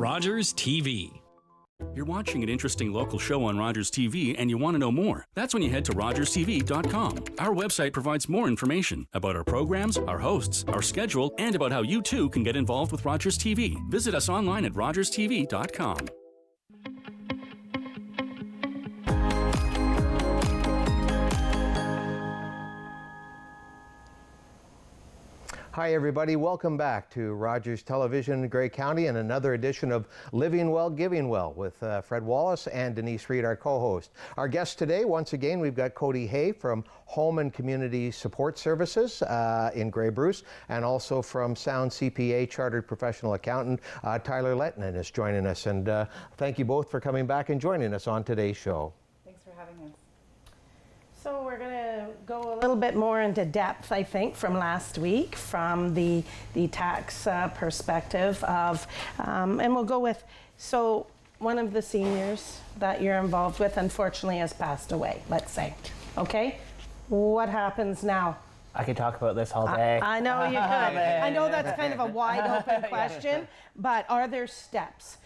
Rogers TV. You're watching an interesting local show on Rogers TV and you want to know more. That's when you head to rogerstv.com. Our website provides more information about our programs, our hosts, our schedule, and about how you too can get involved with Rogers TV. Visit us online at rogerstv.com. Hi everybody, welcome back to Rogers Television, Grey County, and another edition of Living Well, Giving Well with Fred Wallace and Denise Reid, our co-host. Our guest today, once again, we've got Cody Hay from Home and Community Support Services in Grey Bruce, and also from Sound CPA, Chartered Professional Accountant, Tyler Laitinen is joining us. And thank you both for coming back and joining us on today's show. Thanks for having us. So we're going to go a little bit more into depth, I think, from last week, from the tax perspective of, and we'll go with, so one of the seniors that you're involved with, unfortunately, has passed away, let's say. Okay? What happens now? I could talk about this all day. I know you could. I know that's kind of a wide open question, but are there steps?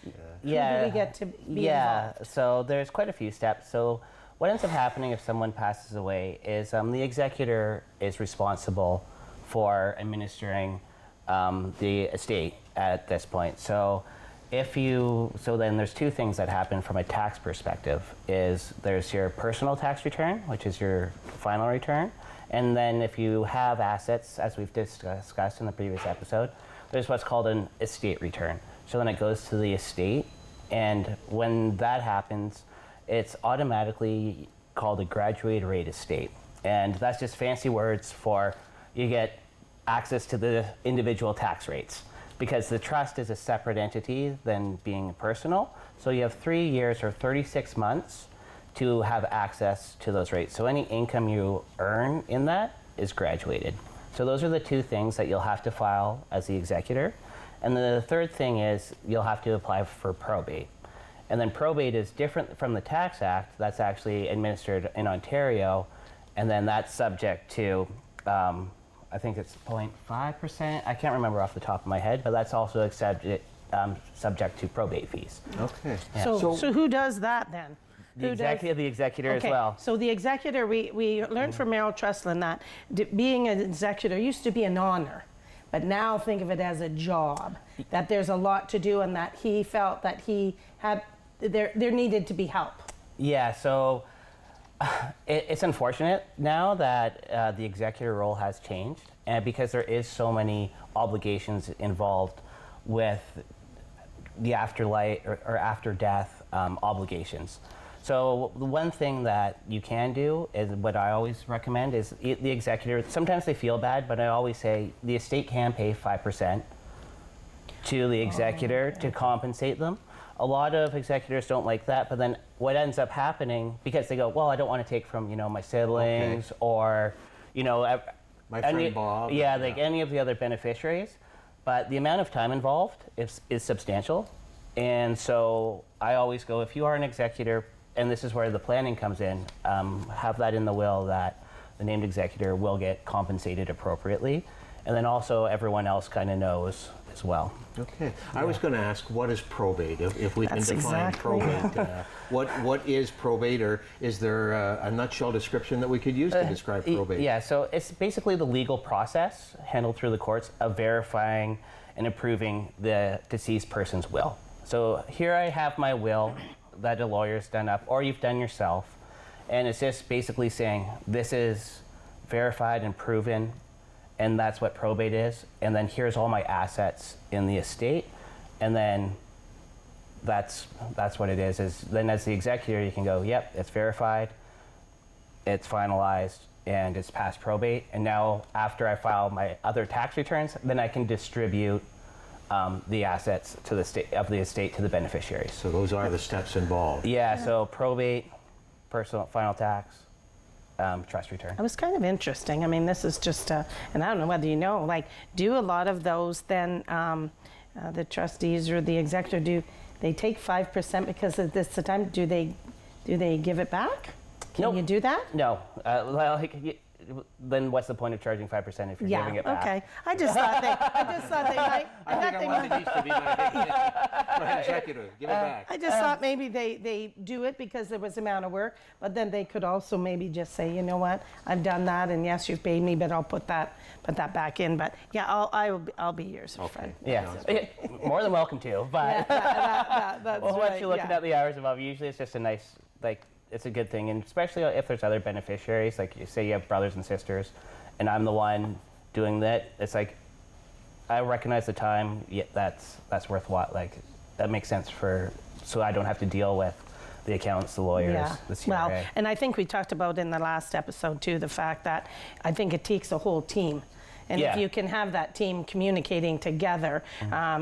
Yeah. Who do we get to be involved? So there's quite a few steps. So what ends up happening if someone passes away is the executor is responsible for administering the estate at this point. So then there's two things that happen from a tax perspective. Is there's your personal tax return, which is your final return, and then if you have assets, as we've discussed in the previous episode, there's what's called an estate return. So then it goes to the estate, and when that happens, it's automatically called a graduated rate estate. And that's just fancy words for you get access to the individual tax rates, because the trust is a separate entity than being personal. So you have 3 years or 36 months to have access to those rates. So any income you earn in that is graduated. So those are the two things that you'll have to file as the executor. And the third thing is you'll have to apply for probate. And then probate is different from the Tax Act. That's actually administered in Ontario, and then that's subject to, I think it's 0.5%. I can't remember off the top of my head, but that's also subject to probate fees. Okay. Yeah. So who does that then? The executor as well. So the executor, we learned from Merrill Truslin that being an executor used to be an honor. But now think of it as a job, that there's a lot to do, and that he felt that he had, there needed to be help. Yeah, so it's unfortunate now that the executor role has changed, and because there is so many obligations involved with the afterlife or after death obligations. So the one thing that you can do is what I always recommend is the executor, sometimes they feel bad, but I always say the estate can pay 5% to the executor to compensate them. A lot of executors don't like that, but then what ends up happening, because they go, well, I don't want to take from, my siblings or, my friend Bob. Yeah, like any of the other beneficiaries, but the amount of time involved is substantial. And so I always go, if you are an executor, and this is where the planning comes in, have that in the will that the named executor will get compensated appropriately. And then also everyone else kind of knows as well. Okay. I was going to ask, what is probate? If we can define probate. What is probate, or is there a nutshell description that we could use to describe probate? Yeah, so it's basically the legal process handled through the courts of verifying and approving the deceased person's will. So here I have my will that a lawyer's done up, or you've done yourself, and it's just basically saying this is verified and proven, and that's what probate is, and then here's all my assets in the estate, and then that's what it is then as the executor you can go, yep, it's verified, it's finalized, and it's past probate, and now after I file my other tax returns, then I can distribute the assets to the estate to the beneficiaries. So those are the steps involved. Yeah, so probate, personal final tax, trust return. It was kind of interesting. I mean, this is just, and I don't know whether you know, like, do a lot of those then the trustees or the executor, do they take 5% because of this time? Do they give it back? Can you do that? No. then what's the point of charging 5% if you're Yeah, giving it back? okay. I just thought they might. I want Denise to be my executive. Give it back. I just thought maybe they do it because there was amount of work, but then they could also maybe just say, you know what, I've done that, and yes, you've paid me, but I'll put that back in. But yeah, I'll be yours, Fred. Yeah, more than welcome to. But That's well, right. once you're looking at the hours above, usually it's just a nice, like, it's a good thing, and especially if there's other beneficiaries, like you say you have brothers and sisters, and I'm the one doing that. It's like I recognize the time. Yeah, that's worthwhile. Like that makes sense so I don't have to deal with the accountants, the lawyers, the CRA. Well, and I think we talked about in the last episode too the fact that I think it takes a whole team. And if you can have that team communicating together,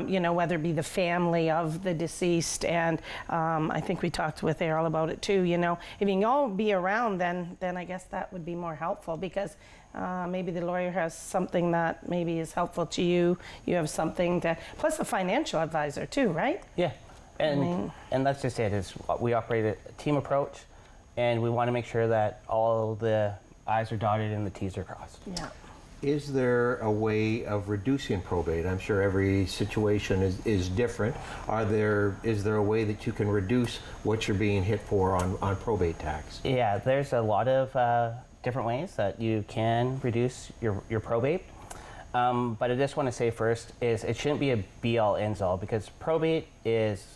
you know, whether it be the family of the deceased, and I think we talked with Errol about it too, you know, if you can all be around, then I guess that would be more helpful, because maybe the lawyer has something that maybe is helpful to you, you have something to, plus the financial advisor too, right? Yeah, and that's just it, is we operate a team approach, and we want to make sure that all the I's are dotted and the T's are crossed. Yeah. Is there a way of reducing probate? I'm sure every situation is different. Is there a way that you can reduce what you're being hit for on probate tax? Yeah, there's a lot of different ways that you can reduce your probate. But I just want to say first is it shouldn't be a be-all, ends-all, because probate is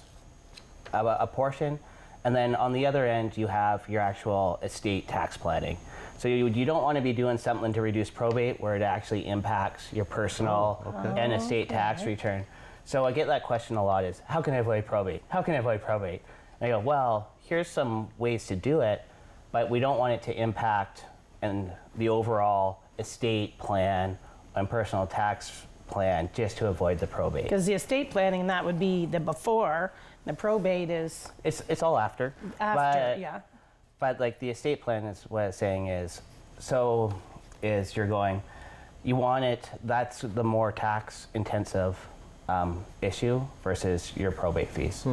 a portion, and then on the other end you have your actual estate tax planning. So you don't want to be doing something to reduce probate where it actually impacts your personal and estate tax return. So I get that question a lot, is how can I avoid probate? How can I avoid probate? And I go, well, here's some ways to do it, but we don't want it to impact the overall estate plan and personal tax plan just to avoid the probate. Because the estate planning, that would be the before, the probate is... It's all after. After, yeah. But like the estate plan is what it's saying is, you're going, you want it, that's the more tax intensive issue versus your probate fees.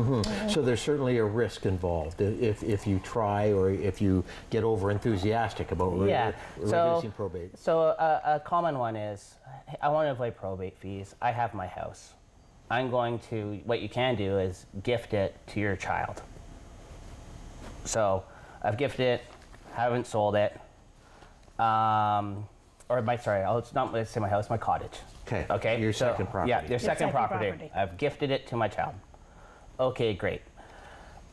So there's certainly a risk involved if you try, or if you get over enthusiastic about reducing probate. So a common one is, I want to avoid probate fees. I have my house. What you can do is gift it to your child. So I've gifted it, haven't sold it, let's not say my house, my cottage. Okay. Your second property. Yeah, your second property. I've gifted it to my child. Okay, great.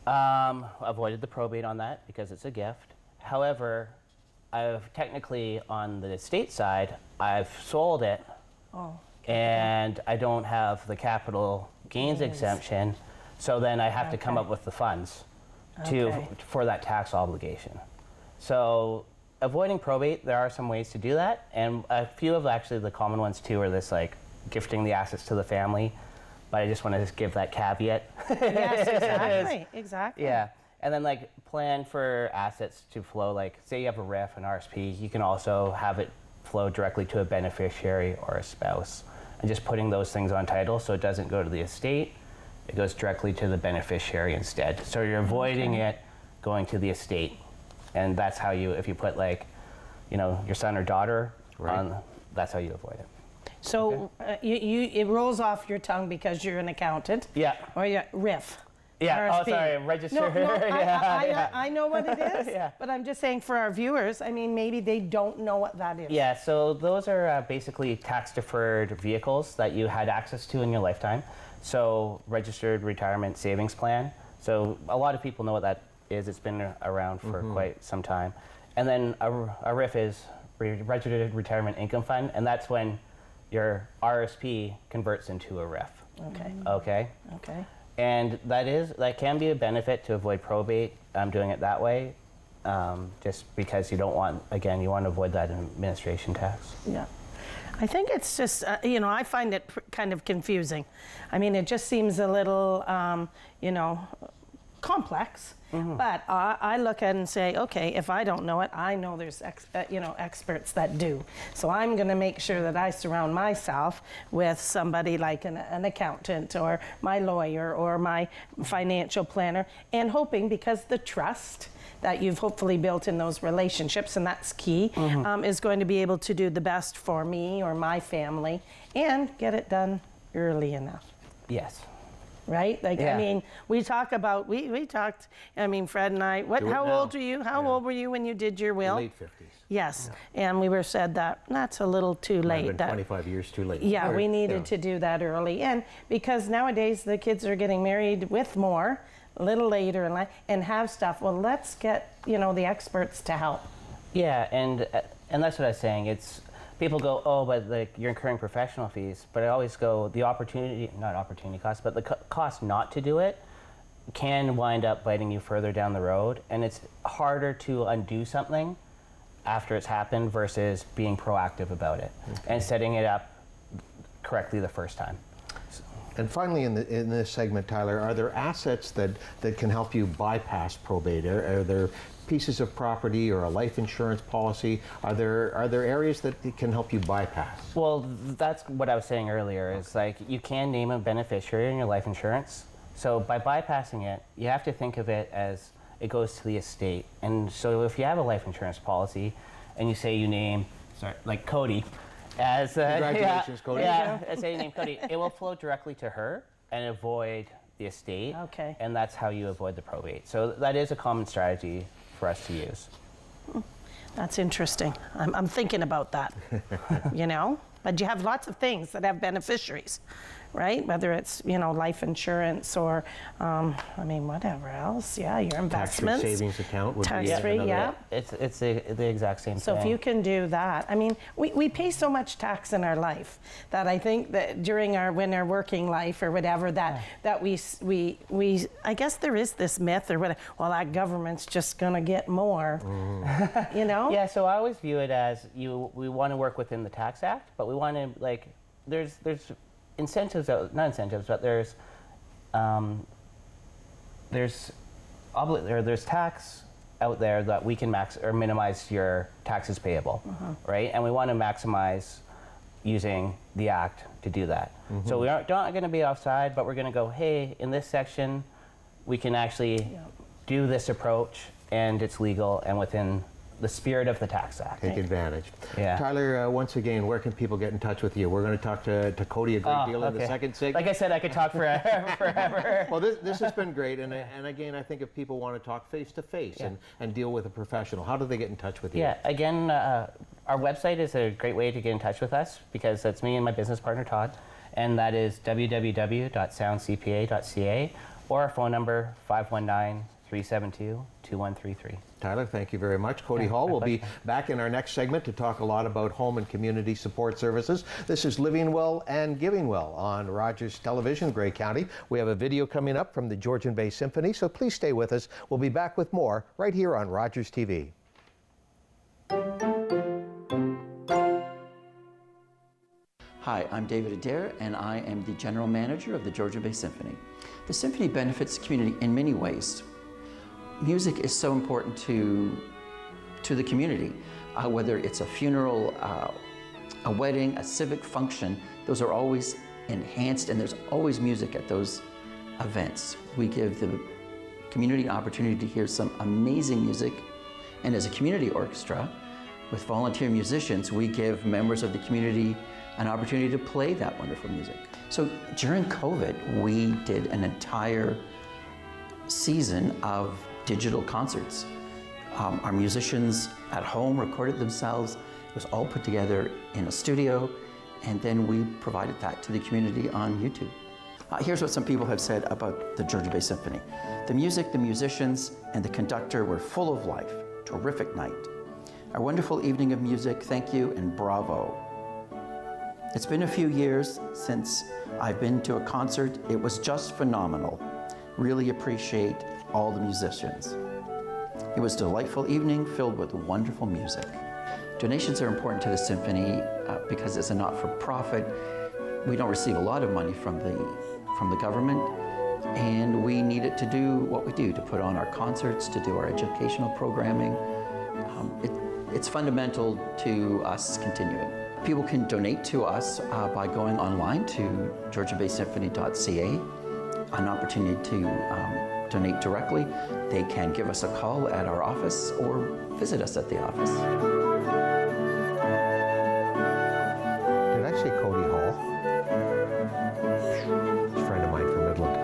Avoided the probate on that because it's a gift. However, I've technically, on the estate side, I've sold it, and I don't have the capital gains exemption, so then I have to come up with the funds for that tax obligation. So avoiding probate, there are some ways to do that, and a few of actually the common ones too are this, like gifting the assets to the family, but I just want to just give that caveat. Yes, exactly. Yeah, and then like plan for assets to flow, like say you have a RIF, an RSP, you can also have it flow directly to a beneficiary or a spouse, and just putting those things on title so it doesn't go to the estate, it goes directly to the beneficiary instead. So you're avoiding it going to the estate. And that's how if you put like, your son or daughter on, that's how you avoid it. So it rolls off your tongue because you're an accountant. Yeah. Or you're RIF. Yeah, RSP. oh sorry, registered. I know what it is, but I'm just saying for our viewers, I mean, maybe they don't know what that is. Yeah, so those are basically tax-deferred vehicles that you had access to in your lifetime. So registered retirement savings plan. So a lot of people know what that is. It's been around for quite some time. And then a RIF is registered retirement income fund, and that's when your RSP converts into a RIF. Okay. And that can be a benefit to avoid probate. I'm doing it that way, just because you don't want, again, you want to avoid that administration tax. Yeah. I think it's just, I find it kind of confusing. I mean, it just seems a little, complex, but I look at it and say, okay, if I don't know it, I know there's experts that do. So I'm going to make sure that I surround myself with somebody like an accountant or my lawyer or my financial planner, and hoping, because the trust that you've hopefully built in those relationships, and that's key, is going to be able to do the best for me or my family and get it done early enough. Yes. Right? Like, Yeah. I mean, we talked, I mean, Fred and I, how old were you? How old were you when you did your will? Late 50s. Yes. And we were said that that's a little too Might late. have been 25 years too late. Yeah, we needed Yeah. to do that early. And because nowadays the kids are getting married with more, a little later in life, and have stuff. Well, let's get, the experts to help. Yeah, and that's what I was saying. It's people go, oh, but like you're incurring professional fees. But I always go, the not opportunity cost, but the cost not to do it can wind up biting you further down the road. And it's harder to undo something after it's happened versus being proactive about it and setting it up correctly the first time. And finally, in this segment, Tyler, are there assets that can help you bypass probate? Are there pieces of property or a life insurance policy? Are there areas that can help you bypass? Well, that's what I was saying earlier, is like you can name a beneficiary in your life insurance. So by bypassing it, you have to think of it as it goes to the estate. And so if you have a life insurance policy and you say you name, like Cody, as Congratulations, Cody. Yeah, say you name Cody, it will flow directly to her and avoid the estate. Okay. And that's how you avoid the probate. So that is a common strategy for us to use. That's interesting. I'm thinking about that, But you have lots of things that have beneficiaries, right? Whether it's, life insurance or, whatever else. Yeah, your investments. Tax-free savings account would be Tax-free, another. yeah. It's the exact same So thing. if you can do that, we pay so much tax in our life that I think that during our working life or whatever that we I guess there is this myth or whatever. Well, that government's just gonna get more, Yeah, so I always view it as we want to work within the Tax Act, but we want to there's incentives, not incentives, but there's tax out there that we can max or minimize your taxes payable, right? And we want to maximize using the Act to do that. So we aren't going to be offside, but we're going to go, hey, in this section, we can actually do this approach, and it's legal and within the spirit of the Tax Act. Take advantage. Yeah. Tyler, once again, where can people get in touch with you? We're going to talk to Cody a great deal in the second segment. Like I said, I could talk forever. Well, this has been great, and again, I think if people want to talk face-to-face and deal with a professional, how do they get in touch with you? Yeah, again, our website is a great way to get in touch with us because that's me and my business partner, Todd, and that is www.soundcpa.ca, or our phone number, 519-372-2133. Tyler, thank you very much. Cody Hall will be back in our next segment to talk a lot about home and community support services. This is Living Well and Giving Well on Rogers Television, Grey County. We have a video coming up from the Georgian Bay Symphony, so please stay with us. We'll be back with more right here on Rogers TV. Hi, I'm David Adair, and I am the General Manager of the Georgian Bay Symphony. The Symphony benefits the community in many ways. Music is so important to the community, whether it's a funeral, a wedding, a civic function, those are always enhanced, and there's always music at those events. We give the community an opportunity to hear some amazing music, and as a community orchestra with volunteer musicians, we give members of the community an opportunity to play that wonderful music. So during COVID, we did an entire season of digital concerts. Our musicians at home recorded themselves. It was all put together in a studio, and then we provided that to the community on YouTube. Here's what some people have said about the Georgian Bay Symphony. The music, the musicians, and the conductor were full of life. Terrific night. A wonderful evening of music. Thank you and bravo. It's been a few years since I've been to a concert. It was just phenomenal. Really appreciate all the musicians. It was a delightful evening filled with wonderful music. Donations are important to the Symphony because it's a not-for-profit. We don't receive a lot of money from the government. and we need it to do what we do, to put on our concerts, to do our educational programming. It's fundamental to us continuing. People can donate to us by going online to georgiabaysymphony.ca, an opportunity to donate directly. They can give us a call at our office or visit us at the office. Did I say Cody Hall? He's a friend of mine from Midland.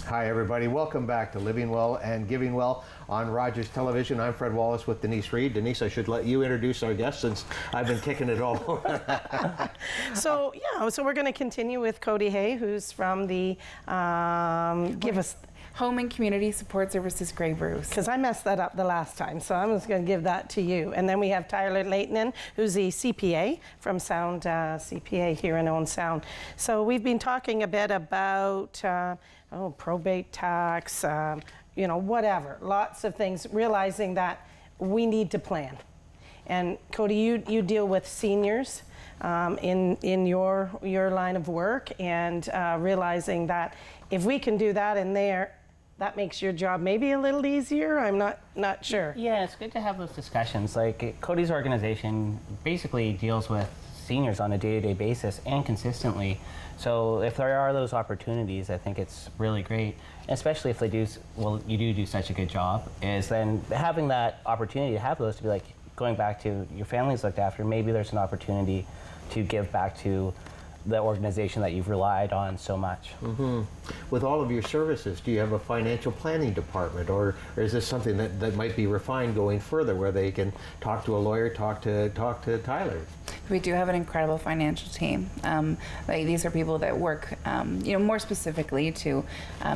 Hi everybody, welcome back to Living Well and Giving Well on Rogers Television. I'm Fred Wallace with Denise Reid. Denise, I should let you introduce our guest since I've been kicking it all over. So we're going to continue with Cody Hay, who's from the Home and Community Support Services Grey Bruce. Because I messed that up the last time, so I'm just going to give that to you. And then we have Tyler Laitinen, who's the CPA from Sound CPA here in Owen Sound. So we've been talking a bit about probate tax, whatever, lots of things, realizing that we need to plan. And Cody, you deal with seniors in your line of work, and realizing that if we can do that in there, that makes your job maybe a little easier. I'm not sure. Yeah, it's good to have those discussions. Like Cody's organization basically deals with seniors on a day-to-day basis and consistently. So if there are those opportunities, I think it's really great, especially if they do, you do such a good job, is then having that opportunity to have those to be like, going back to your family's looked after, maybe there's an opportunity to give back to the organization that you've relied on so much. Mm-hmm. With all of your services, do you have a financial planning department, or is this something that might be refined going further, where they can talk to a lawyer, talk to Tyler? We do have an incredible financial team. These are people that work, more specifically to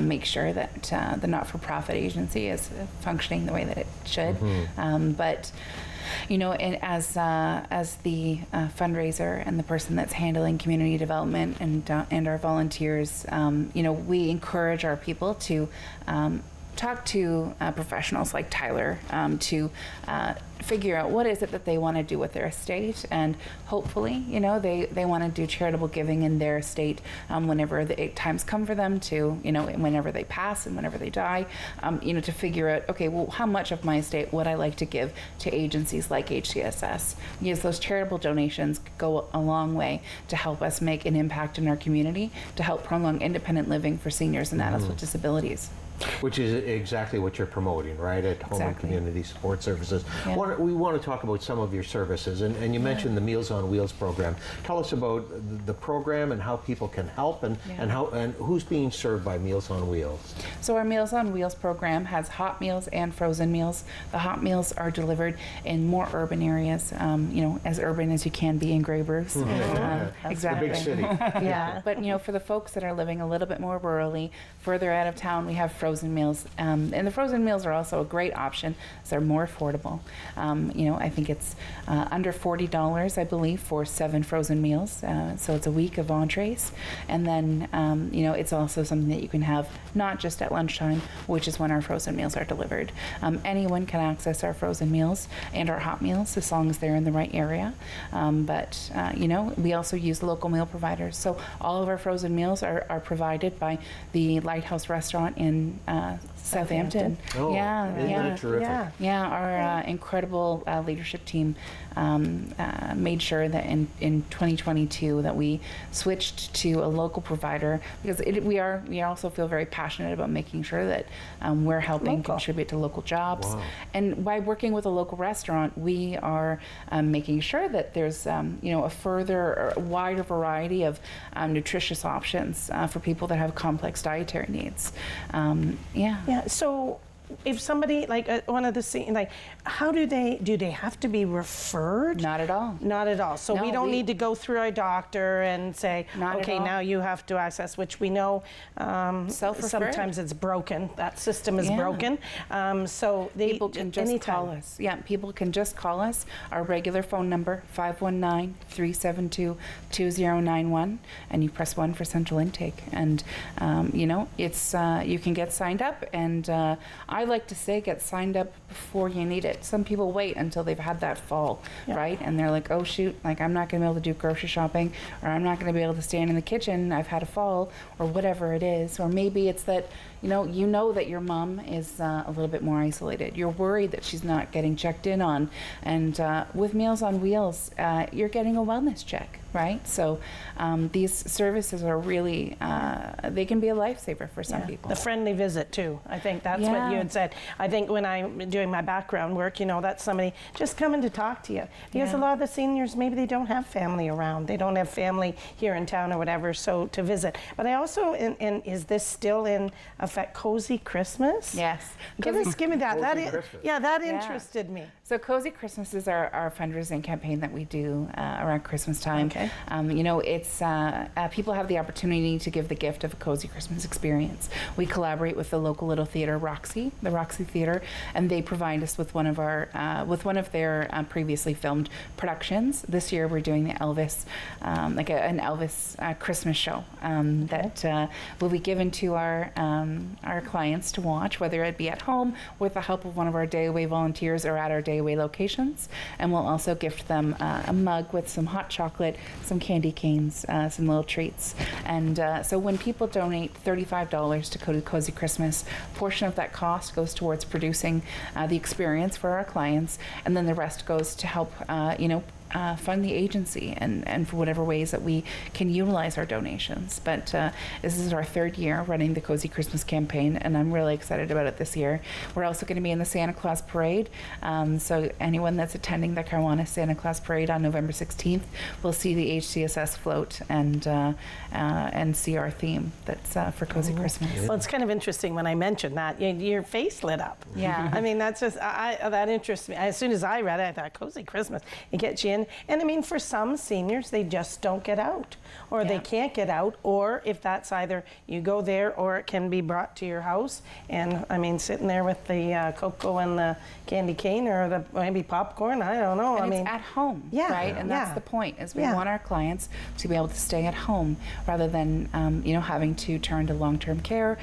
make sure that the not-for-profit agency is functioning the way that it should. Mm-hmm. But and as the fundraiser and the person that's handling community development and our volunteers, we encourage our people to talk to professionals like Tyler to figure out what is it that they want to do with their estate, and hopefully, they want to do charitable giving in their estate whenever the times come for them to, whenever they pass and whenever they die, to figure out, okay, well, how much of my estate would I like to give to agencies like HCSS? Because those charitable donations go a long way to help us make an impact in our community, to help prolong independent living for seniors and adults with disabilities. Which is exactly what you're promoting, right, at Home and Community Support Services. Yeah. We want to talk about some of your services, and you mentioned the Meals on Wheels program. Tell us about the program and how people can help, and who's being served by Meals on Wheels. So our Meals on Wheels program has hot meals and frozen meals. The hot meals are delivered in more urban areas, as urban as you can be in Grey Bruce. Exactly. The big city. Yeah. But for the folks that are living a little bit more rurally, further out of town, we have frozen meals, and the frozen meals are also a great option, so they're more affordable. I think it's under $40, I believe, for 7 frozen meals, so it's a week of entrees, and then it's also something that you can have not just at lunchtime, which is when our frozen meals are delivered. Anyone can access our frozen meals and our hot meals as long as they're in the right area, but we also use local meal providers, so all of our frozen meals are provided by the Lighthouse Restaurant in Southampton. Oh, isn't that terrific? Yeah, our incredible leadership team made sure that in 2022 that we switched to a local provider, because we also feel very passionate about making sure that we're helping contribute to local jobs. Wow. And by working with a local restaurant, we are making sure that there's a wider variety of nutritious options for people that have complex dietary needs. So if somebody one of the how do they have to be referred? Not at all. Not at all. So No, we don't need to go through our doctor and say, okay, now you have to access, which we know sometimes it's broken. That system is broken. So people can just call us. Yeah, people can just call us. Our regular phone number, 519-372-2091, and you press 1 for central intake. And it's you can get signed up, and I like to say get signed up before you need it. Some people wait until they've had that fall, right? And they're like, oh shoot, like I'm not going to be able to do grocery shopping, or I'm not going to be able to stand in the kitchen, I've had a fall, or whatever it is. Or maybe it's that you know that your mom is a little bit more isolated. You're worried that she's not getting checked in on. And with Meals on Wheels, you're getting a wellness check, right? So these services are really, they can be a lifesaver for some people. The friendly visit too. I think that's what you had said. I think when I'm doing my background work, that's somebody just coming to talk to you. Because a lot of the seniors, maybe they don't have family around. They don't have family here in town or whatever, so to visit. But I also, and is this still in effect, Cozy Christmas? Yes. Give me that. That Yeah. interested me. So Cozy Christmas is our fundraising campaign that we do around Christmas time. Okay. It's people have the opportunity to give the gift of a Cozy Christmas experience. We collaborate with the local little theater, the Roxy Theater, and they provide us with one of their previously filmed productions. This year we're doing the Elvis, an Elvis Christmas show that will be given to our clients to watch, whether it be at home with the help of one of our day away volunteers or at our day away locations. And we'll also gift them a mug with some hot chocolate, some candy canes, some little treats. And so when people donate $35 to Cozy Christmas, a portion of that cost goes towards producing the experience for our clients, and then the rest goes to help fund the agency and for whatever ways that we can utilize our donations. But this is our third year running the Cozy Christmas campaign, and I'm really excited about it this year. We're also going to be in the Santa Claus Parade. So anyone that's attending the Kiwanis Santa Claus Parade on November 16th will see the HCSS float and see our theme that's for Cozy Christmas. Well, it's kind of interesting when I mentioned that. Your face lit up. Yeah. I mean, that's just, that interests me. As soon as I read it, I thought, Cozy Christmas. It gets you in. And I mean, for some seniors, they just don't get out, or they can't get out, or if that's either you go there or it can be brought to your house. And I mean, sitting there with the cocoa and the candy cane or the maybe popcorn, I don't know. And I mean, it's at home, right? And that's the point, is we want our clients to be able to stay at home rather than, having to turn to long-term care,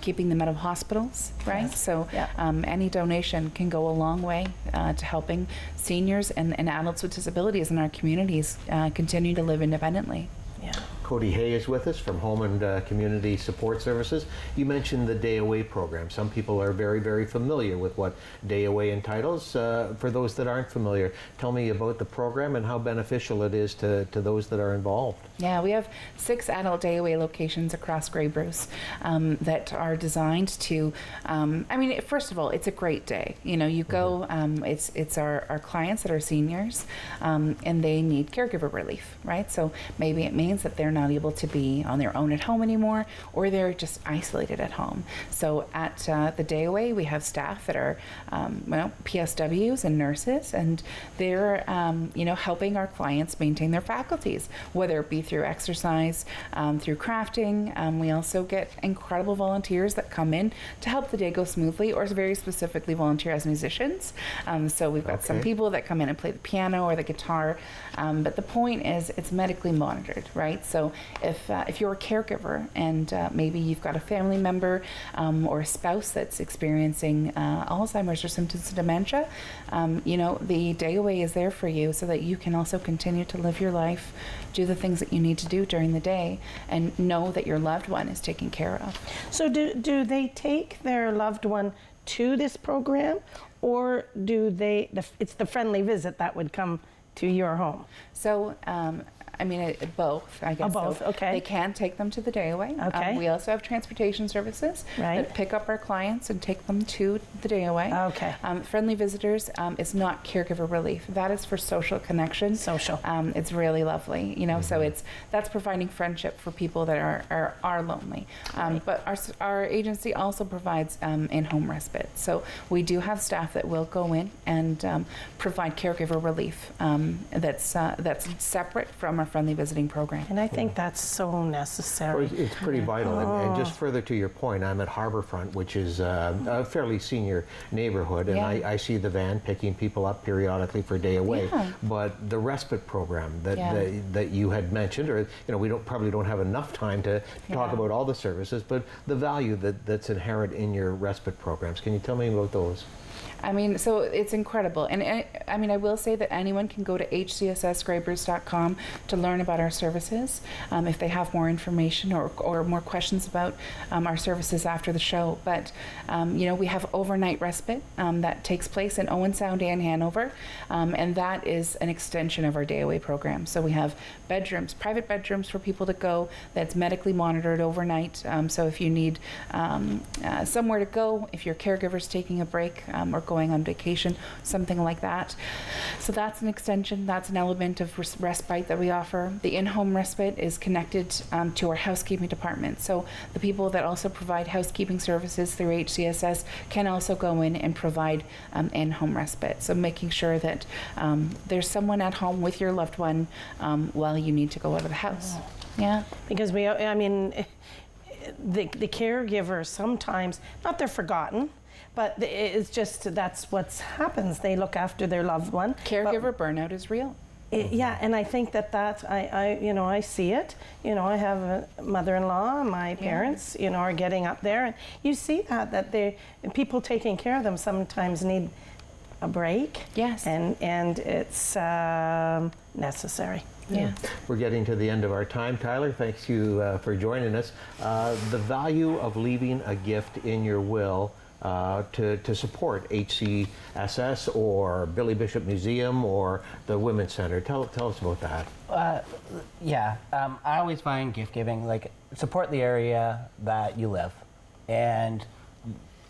keeping them out of hospitals, right? Yes. So any donation can go a long way to helping seniors and adults with disabilities in our communities continue to live independently. Yeah. Cody Hay is with us from Home and Community Support Services. You mentioned the Day Away program. Some people are very, very familiar with what Day Away entitles. For those that aren't familiar, tell me about the program and how beneficial it is to those that are involved. Yeah, we have 6 adult Day Away locations across Grey Bruce that are designed to, first of all, it's a great day. You go, it's our clients that are seniors, and they need caregiver relief, right? So maybe it means that they're not able to be on their own at home anymore, or they're just isolated at home. So at the Day Away, we have staff that are, PSWs and nurses, and they're, helping our clients maintain their faculties, whether it be through exercise, through crafting. We also get incredible volunteers that come in to help the day go smoothly, or very specifically volunteer as musicians. So we've got some people that come in and play the piano or the guitar, but the point is it's medically monitored, right? So if you're a caregiver and maybe you've got a family member or a spouse that's experiencing Alzheimer's or symptoms of dementia, the Day Away is there for you so that you can also continue to live your life, do the things that you need to do during the day, and know that your loved one is taken care of. So do they take their loved one to this program, or do it's the friendly visit that would come to your home? So both, I guess. Both, so okay. They can take them to the Day Away. Okay. We also have transportation services that pick up our clients and take them to the Day Away. Okay. Friendly visitors is not caregiver relief. That is for social connection. Social. It's really lovely, so that's providing friendship for people that are lonely. But our agency also provides in-home respite. So we do have staff that will go in and provide caregiver relief that's separate from our friendly visiting program. And I think that's so necessary. Well, it's pretty vital. And just further to your point, I'm at Harbourfront, which is a fairly senior neighborhood, and I see the van picking people up periodically for a day away. But the respite program that you had mentioned, or we probably don't have enough time to talk about all the services, but the value that's inherent in your respite programs. Can you tell me about those? I mean, so it's incredible. And I mean, I will say that anyone can go to hcssgrabers.com to learn about our services if they have more information or more questions about our services after the show. But, we have overnight respite that takes place in Owen Sound and Hanover. And that is an extension of our day away program. So we have bedrooms, private bedrooms for people to go that's medically monitored overnight. So if you need somewhere to go, if your caregiver's taking a break or going on vacation, something like that. So that's an extension, that's an element of respite that we offer. The in-home respite is connected to our housekeeping department. So the people that also provide housekeeping services through HCSS can also go in and provide in-home respite. So making sure that there's someone at home with your loved one while you need to go out of the house. Yeah. Because the caregivers sometimes, not they're forgotten, but it's just that's what happens. They look after their loved one. Caregiver burnout is real. And I think that I see it. I have a mother-in-law, and my parents, are getting up there, and you see that people taking care of them sometimes need a break. Yes. And it's necessary. Yeah. We're getting to the end of our time. Tyler, thanks you for joining us. The value of leaving a gift in your will to support HCSS or Billy Bishop Museum or the Women's Center. Tell us about that. I always find gift giving, support the area that you live. And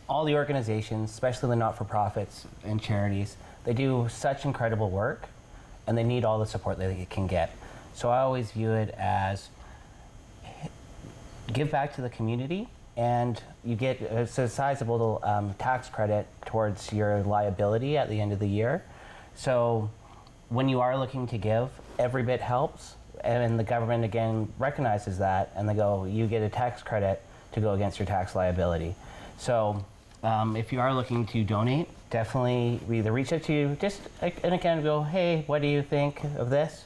all the organizations, especially the not-for-profits and charities, they do such incredible work, and they need all the support that they can get. So I always view it as give back to the community, and you get a sizable tax credit towards your liability at the end of the year. So when you are looking to give, every bit helps, and the government again recognizes that, and they go, you get a tax credit to go against your tax liability. So if you are looking to donate, definitely either reach out to you, and again go, hey, what do you think of this?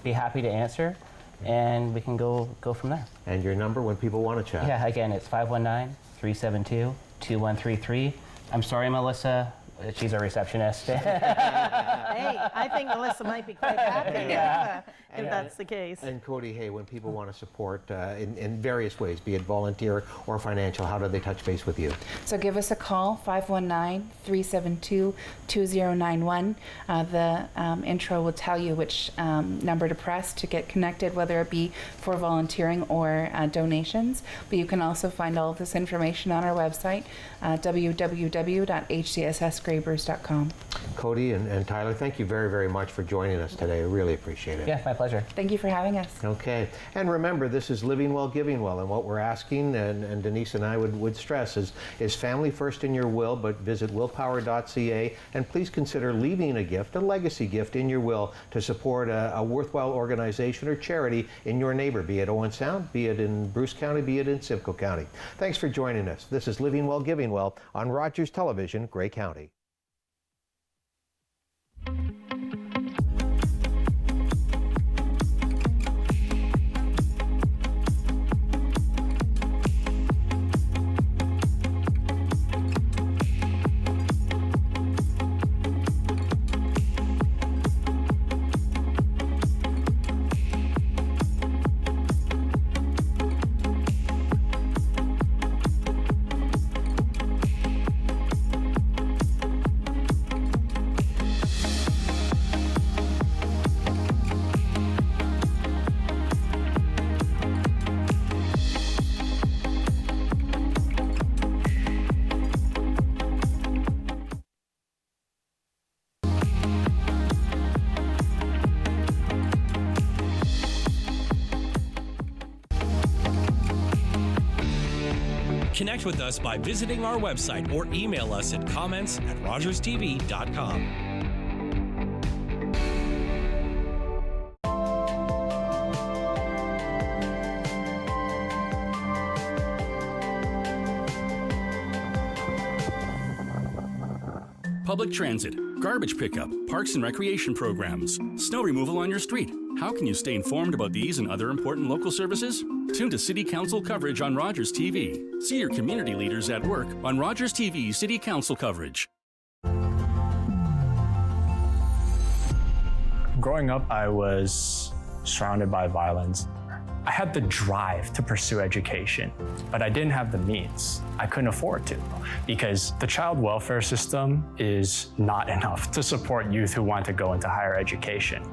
Be happy to answer, and we can go from there. And your number when people want to chat? Yeah, again, it's 519-372-2133. I'm sorry, Melissa. She's a receptionist. Hey, I think Melissa might be quite happy if that's the case. And Cody, hey, when people want to support in various ways, be it volunteer or financial, how do they touch base with you? So give us a call, 519-372-2091. The intro will tell you which number to press to get connected, whether it be for volunteering or donations. But you can also find all of this information on our website, www.hcssgrabers.com. Cody and Tyler, thank you very, very much for joining us today. I really appreciate it. Yeah, my pleasure. Thank you for having us. Okay. And remember, this is Living Well, Giving Well. And what we're asking, and Denise and I would stress, is family first in your will, but visit willpower.ca. And please consider leaving a gift, a legacy gift in your will to support a worthwhile organization or charity in your neighbor, be it Owen Sound, be it in Bruce County, be it in Simcoe County. Thanks for joining us. This is Living Well, Giving Well on Rogers Television, Grey County. Connect with us by visiting our website or email us at comments@rogerstv.com. public transit, garbage pickup, parks and recreation programs, snow removal on your street. How can you stay informed about these and other important local services? Tune to City Council coverage on Rogers TV. See your community leaders at work on Rogers TV City Council coverage. Growing up, I was surrounded by violence. I had the drive to pursue education, but I didn't have the means. I couldn't afford to because the child welfare system is not enough to support youth who want to go into higher education.